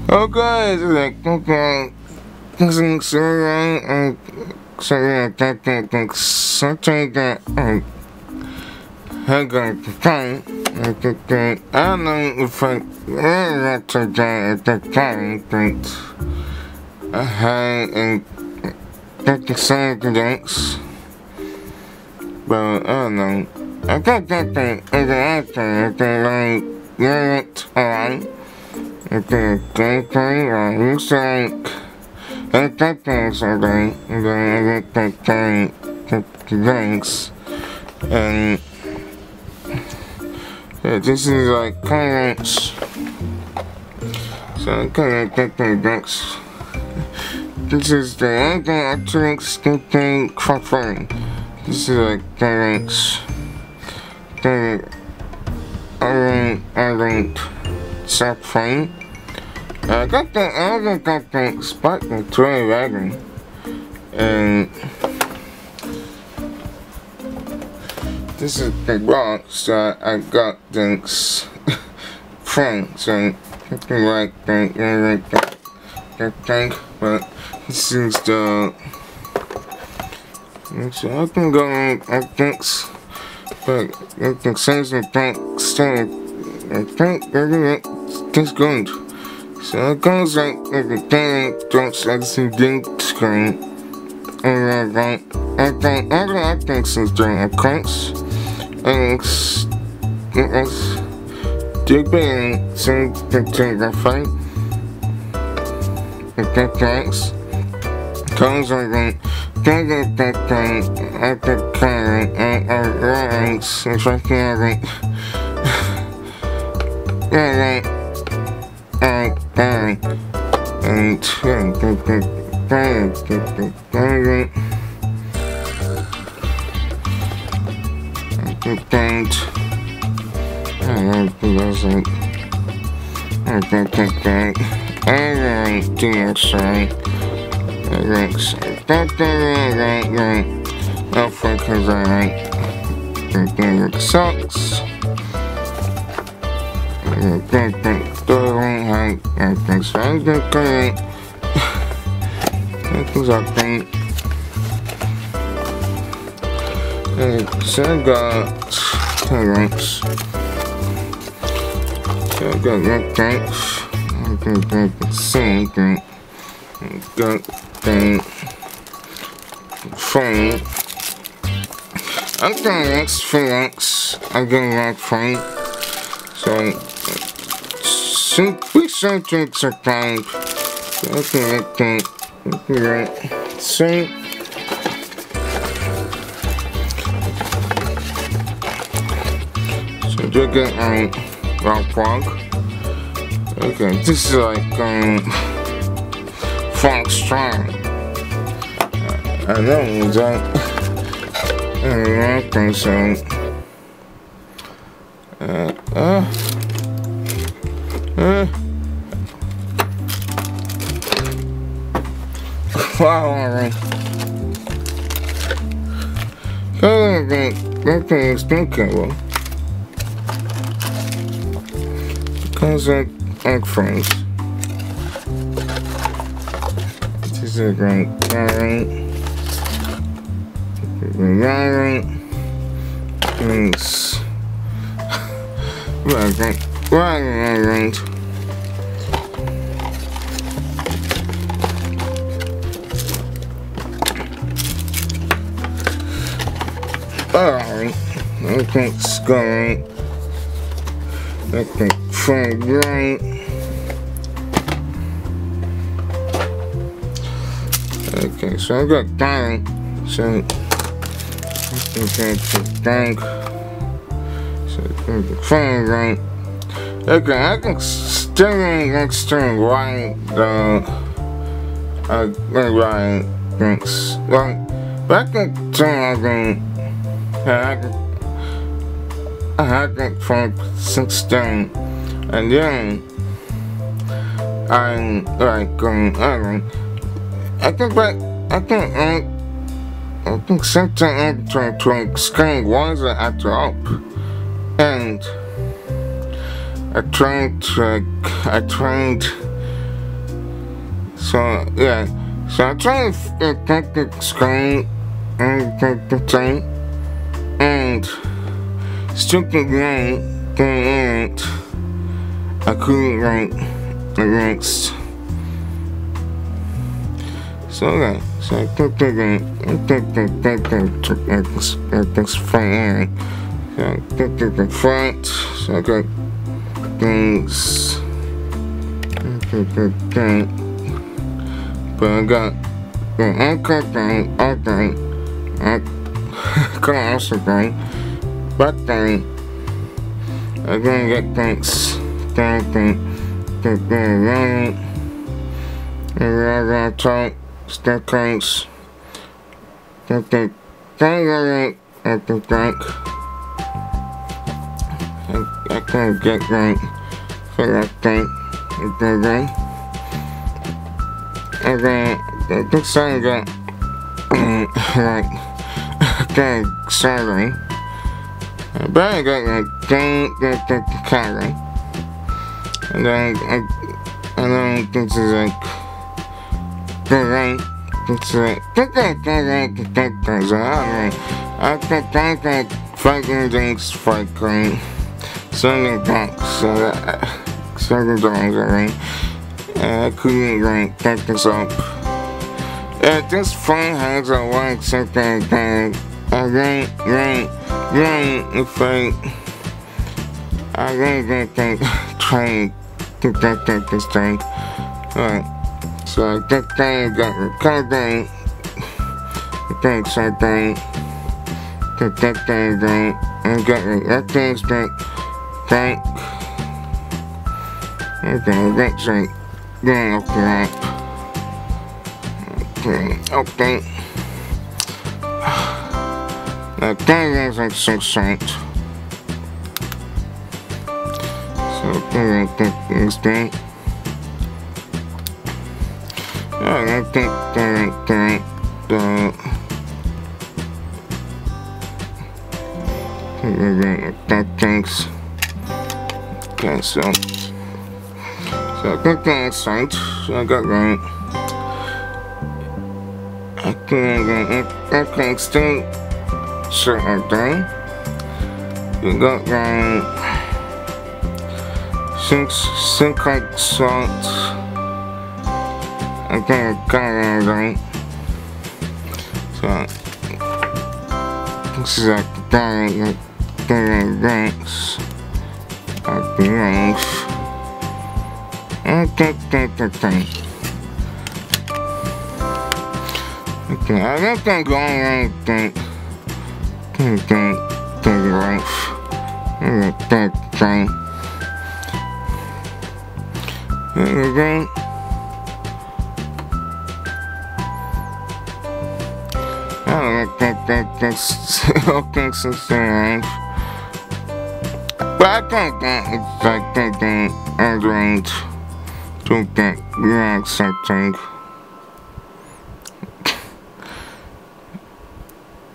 Okay, it's like okay, something that I got to find. I don't know if I got to die at that time, but I had and got the same things, but I don't know. I got that thing as an actor, like, yeah, it's alright. Okay, looks like I got things already, and then I got that things, and yeah, this is like comments. So I kinda get the next. This is the Optimus GT540. This is like comments. I linked set frame. I got the Spartan toy wagon, and this is the box that I got this frame. So like that thing, but this is the. So I can go like this, but I can sense the tank stand. I think that's good. So it goes like the thing drops like some ding screen. And I think since during a cranks. And it's deep so the fight. The tanks comes on that thing at the car and ranks if I can and socks. So I got tanks. So I got that tanks. I got the same thing. I got the frame. I'm going next Phoenix. I'm going that frame. So we something sometimes. I can that see. So you get a rock frog. Okay, this is like frog strong. I know that. I think so. Wow, that thing is thinkable. Because of egg frames. This is a great things. Right. Alright, okay, it's going. Okay, front right. Okay, so I got that. So okay, tank. So front right. Okay, I can steering next to right right things. Like back in turn I had that from 16, and then I'm like I think something to explain why is I act up, and I tried So yeah, so I try to get the screen and the thing and stupid game getting it. I couldn't write the next. So okay, so I took the game, this front area. So I took the front, so I got things. But I got the anchor thing, okay, I can also thing, but then I'm gonna get things, the running, and I talk, staircase, the thing at the bank. I can't get that for that thing. And then this song got like sorry. But I got like the carry. And then this is like the right. It's like I think that fucking things fucking something back so that certain dogs alright. I couldn't like get this up. This phone has a one second thing. If I really get trying to get this thing. Alright. So that thing got the card thing. The thing said thing. That thing and got that thing's thing. Okay, that's right. Going up the ramp. Okay. Now that is like 6 cents. So that is that. I think that thanks. Okay, so I got that site, so I got that. Okay, still certain thing. We got that 6 like salt. Okay, I got that right. So this is like the thanks. At the life. Okay, I don't think going anything. Take the life. That thing. Anything? I don't like that's okay since the life. But I think that it's like that I don't think that relax something.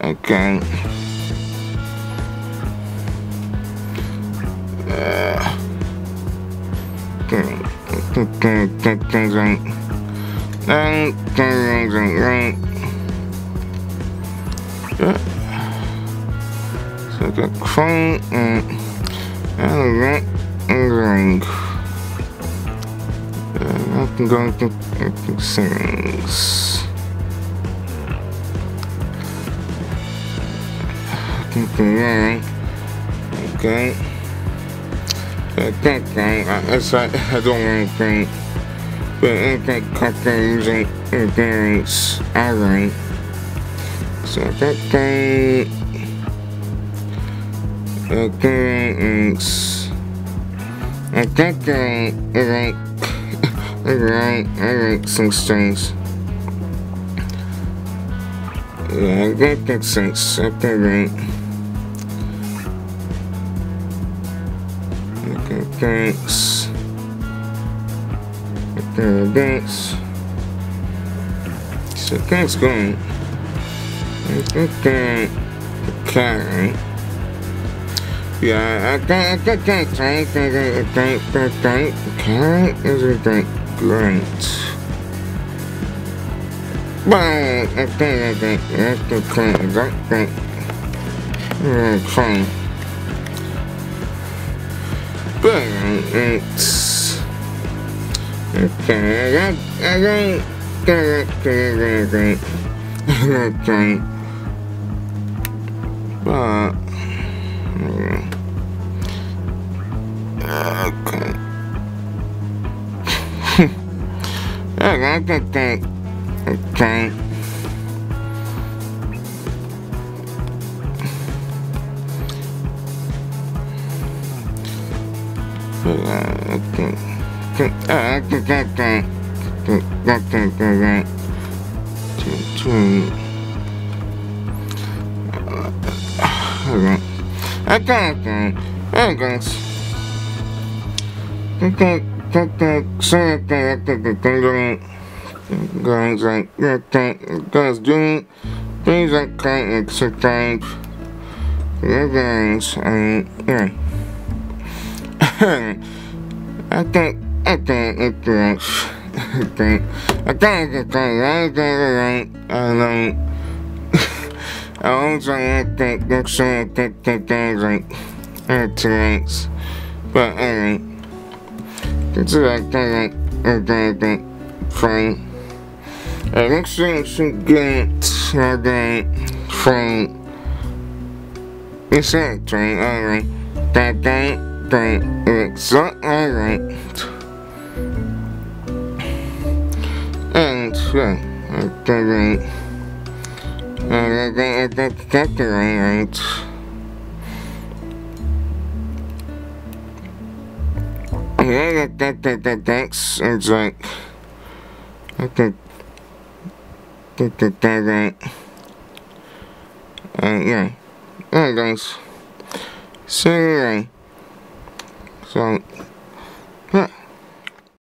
Okay. Things right. Things right. So I got clean and right and right. I can go into settings. Okay. That thing, it's like I don't want to think, but it can cut things in various alright. So that thing, okay, I think that I like some things. Yeah, I get that sense. Okay, right. Okay, thanks. Okay, thanks. So that's going. Okay, okay. Yeah, I think okay, is it great? But I think that's the thing. That thing. Fine. But it's okay. I don't but okay. I think okay. Guys doing things like exercise, guys, yeah. I think it's I also think that's like things, but anyway, it's like fine. It looks like some good from it's actually alright. That it's not alright. And yeah, that's right. Yeah, that's it's like that yeah. Alright guys. So anyway. So yeah.